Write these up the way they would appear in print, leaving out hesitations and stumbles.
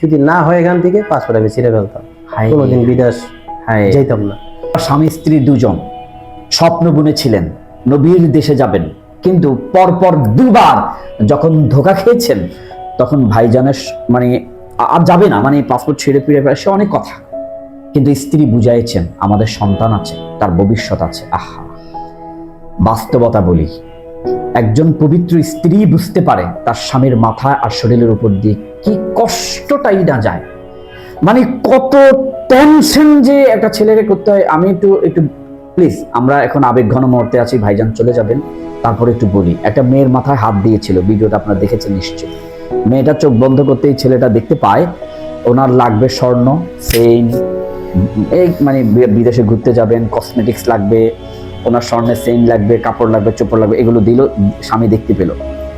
যদি না হয় এখান থেকে পাসপোর্ট আমি ছিঁড়ে ফেলতাম, কোনোদিন বিদেশ যাইতাম না। স্বামী স্ত্রী দুজন স্বপ্ন বুনেছিলেন নবীর দেশে যাবেন, কিন্তু পরপর দুবার যখন ধোঁকা খেয়েছেন তখন ভাইজানের মানে আর যাবে না, মানে পাসপোর্ট ছেড়ে ফিরে সে অনেক কথা, কিন্তু স্ত্রী বুঝাইছেন আমাদের সন্তান আছে, তার ভবিষ্যৎ আছে। আহা, বাস্তবতা বলি, একজন পবিত্র স্ত্রী বুঝতে পারে তার স্বামীর মাথা আর শরীরের উপর দিয়ে কি কষ্টটাই না যায়, মানে কত টেনশন যে একটা ছেলেকে করতে হয়। আমি একটু প্লিজ, আমরা এখন আবেগ ঘন মুহূর্তে আছি, ভাইজান চলে যাবেন, তারপরে একটু বলি। একটা মেয়ের মাথায় হাত দিয়েছিল, ভিডিওটা আপনারা দেখেছেন নিশ্চয়ই। মেয়েটা চোখ বন্ধ করতেই ছেলেটা দেখতে পায় ওনার লাগবে স্বর্ণ, চেইন, এই মানে বিদেশে ঘুরতে যাবেন, কসমেটিক্স লাগবে, ওনার স্বর্ণের চেইন লাগবে, কাপড় লাগবে, চোপড় লাগবে, এগুলো দিল। স্বামী দেখতে পেল।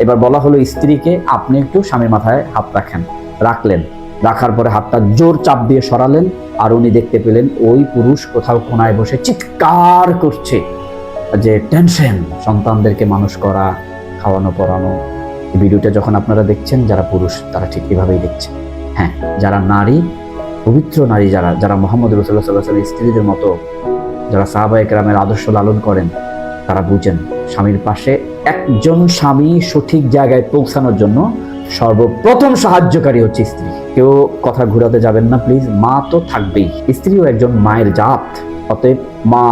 এবার বলা হলো স্ত্রীকে আপনি একটু স্বামীর মাথায় হাত রাখেন। রাখলেন, রাখার পরে হাতটা জোর চাপ দিয়ে সরালেন, আর উনি দেখতে পেলেন ওই পুরুষ কোথাও কোনায় বসে চিৎকার করছে যে টেনশন, সন্তানদেরকে মানুষ করা, খাওয়ানো পড়ানো। ভিডিওটা যখন আপনারা দেখছেন, যারা পুরুষ তারা ঠিক এভাবেই দেখছেন। হ্যাঁ, যারা নারী, পবিত্র নারী, যারা মুহাম্মদ রাসূলুল্লাহ সাল্লাল্লাহু আলাইহি ওয়াসাল্লামের স্ত্রীদের মতো, যারা সাহাবায়ে কেরামের আদর্শ লালন করেন, তারা বুঝেন স্বামীর পাশে একজন স্বামী সঠিক জায়গায় পৌঁছানোর জন্য সর্বপ্রথম সাহায্যকারী হচ্ছে স্ত্রী। কেউ কথা ঘুরাতে যাবেন না প্লিজ, মা তো থাকবেই, স্ত্রীও একজন মায়ের জাত। অতএব মা,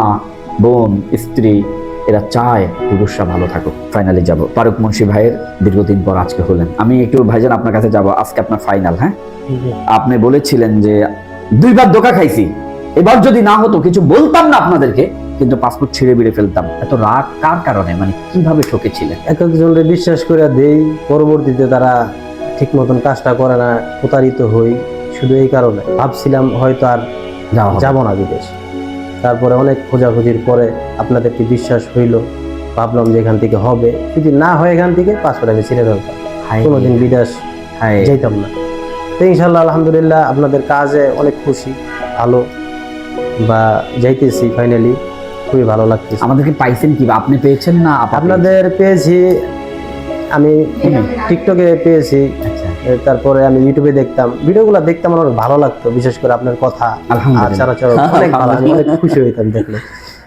বোন, স্ত্রী এরা চায় পুরুষরা ভালো থাকুক। ফাইনালি যাব ফারুক মুন্সি ভাইয়ের, দীর্ঘদিন পর আজকে হলেন। আমি একটু ভাইজান আপনার কাছে যাব, আজকে আপনার ফাইনাল। হ্যাঁ, আপনি বলেছিলেন যে দুইবার ধোঁকা খাইছি, এবার যদি না হতো কিছু বলতাম না আপনাদেরকে, কিন্তু পাসপোর্ট ছিঁড়ে বিড়ে ফেলতাম। এত রাগ কার কারণে, মানে কিভাবে ঠকেছিলেন? এক একজনকে বিশ্বাস করে দেই, পরবর্তীতে তারা ঠিক মতন কাজটা করে না, প্রতারিত হই। শুধু এই কারণে ভাবছিলাম হয়তো আর যাবো না বিদেশ। তারপরে অনেক খোঁজাখুঁজির পরে আপনাদেরকে বিশ্বাস হইল, ভাবলাম যে এখান থেকে হবে। যদি না হয় এখান থেকে পাসপোর্ট আমি ছিঁড়ে ফেলতাম, কোনোদিন বিদেশ যাইতাম না। তো ইনশাল্লাহ আলহামদুলিল্লাহ আপনাদের কাজে অনেক খুশি, ভালো বা যাইতেছি ফাইনালি, খুবই ভালো লাগতেছে। আমাদেরকে পাইছেন কি, আপনি পেয়েছেন না? আপনাদের পেয়েছি, আমি টিকটকে পেয়েছি, তারপরে আমি ইউটিউবে দেখতাম, ভিডিওগুলো দেখতাম, আমার অনেক ভালো লাগতো। বিশেষ করে আপনার কথা, আচার-আচরণ অনেক ভালো, আমি অনেক খুশি হইতাম দেখলে,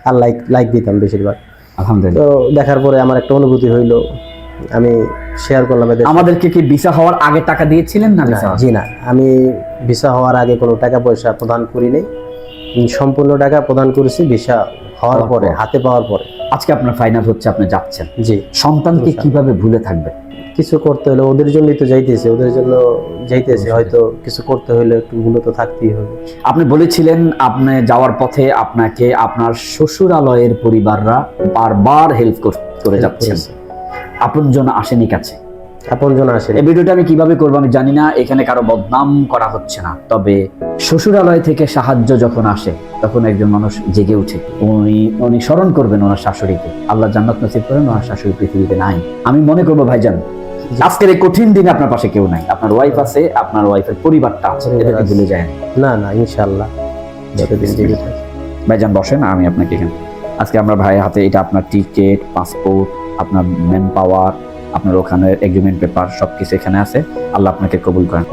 আর লাইক দিতাম বেশিরভাগ। আলহামদুলিল্লাহ। তো দেখার পরে আমার একটা অনুভূতি হইলো, আমি শেয়ার করলাম। আমাদেরকে কি ভিসা হওয়ার আগে টাকা দিয়েছিলেন না? জি না, আমি ভিসা হওয়ার আগে কোনো টাকা পয়সা প্রদান করি নাই, সম্পূর্ণ টাকা প্রদান করেছি ভিসা হওয়ার পরে, হাতে পাওয়ার পরে। আজকে আপনার ফাইনাল হচ্ছে, আপনি যাচ্ছেন। জি। সন্তানকে কিভাবে ভুলে থাকবে? কিছু করতে হলে ওদের জন্যই তো যাইতেছে, ওদের জন্য যাইতেছে, হয়তো কিছু করতে হলে একটু ভুলে তো থাকতেই হবে। আপনি বলেছিলেন আপনি যাওয়ার পথে আপনাকে আপনার শ্বশুরালয়ের পরিবাররা বারবার হেল্প করে যাচ্ছেন, আপনজন আসেনি কাছে। আপনজন আসেনি। এই ভিডিওটা আমি কিভাবে করবো আমি জানি না, এখানে কারো বদনাম করা হচ্ছে না। তবে শ্বশুরালয় থেকে সাহায্য যখন আসে তখন একজন মানুষ জেগে উঠে, উনি স্মরণ করবেন ওনার শাশুড়িকে। আল্লাহ জান্নাত নসিব করেন, ওনার শাশুড়ি পৃথিবীতে নাই। আমি মনে করবো ভাইজান, আজকের এই কঠিন দিনে আপনার পাশে কেউ নাই, আপনার ওয়াইফ আছে, আপনার ওয়াইফের পরিবারটা আছে, এটাকে ভুলে যায় না। না, ইনশাআল্লাহ যতদিন জেগে থাকি। ভাইজান বসেন, আমি আপনাকে এখানে আজকে আমরা ভাইয়ের হাতে, এটা আপনার টিকেট, পাসপোর্ট, আপনার ম্যান পাওয়ার, আপনার ওখানে এগ্রিমেন্ট পেপার, সবকিছু এখানে আছে। আল্লাহ আপনাকে কবুল করেন।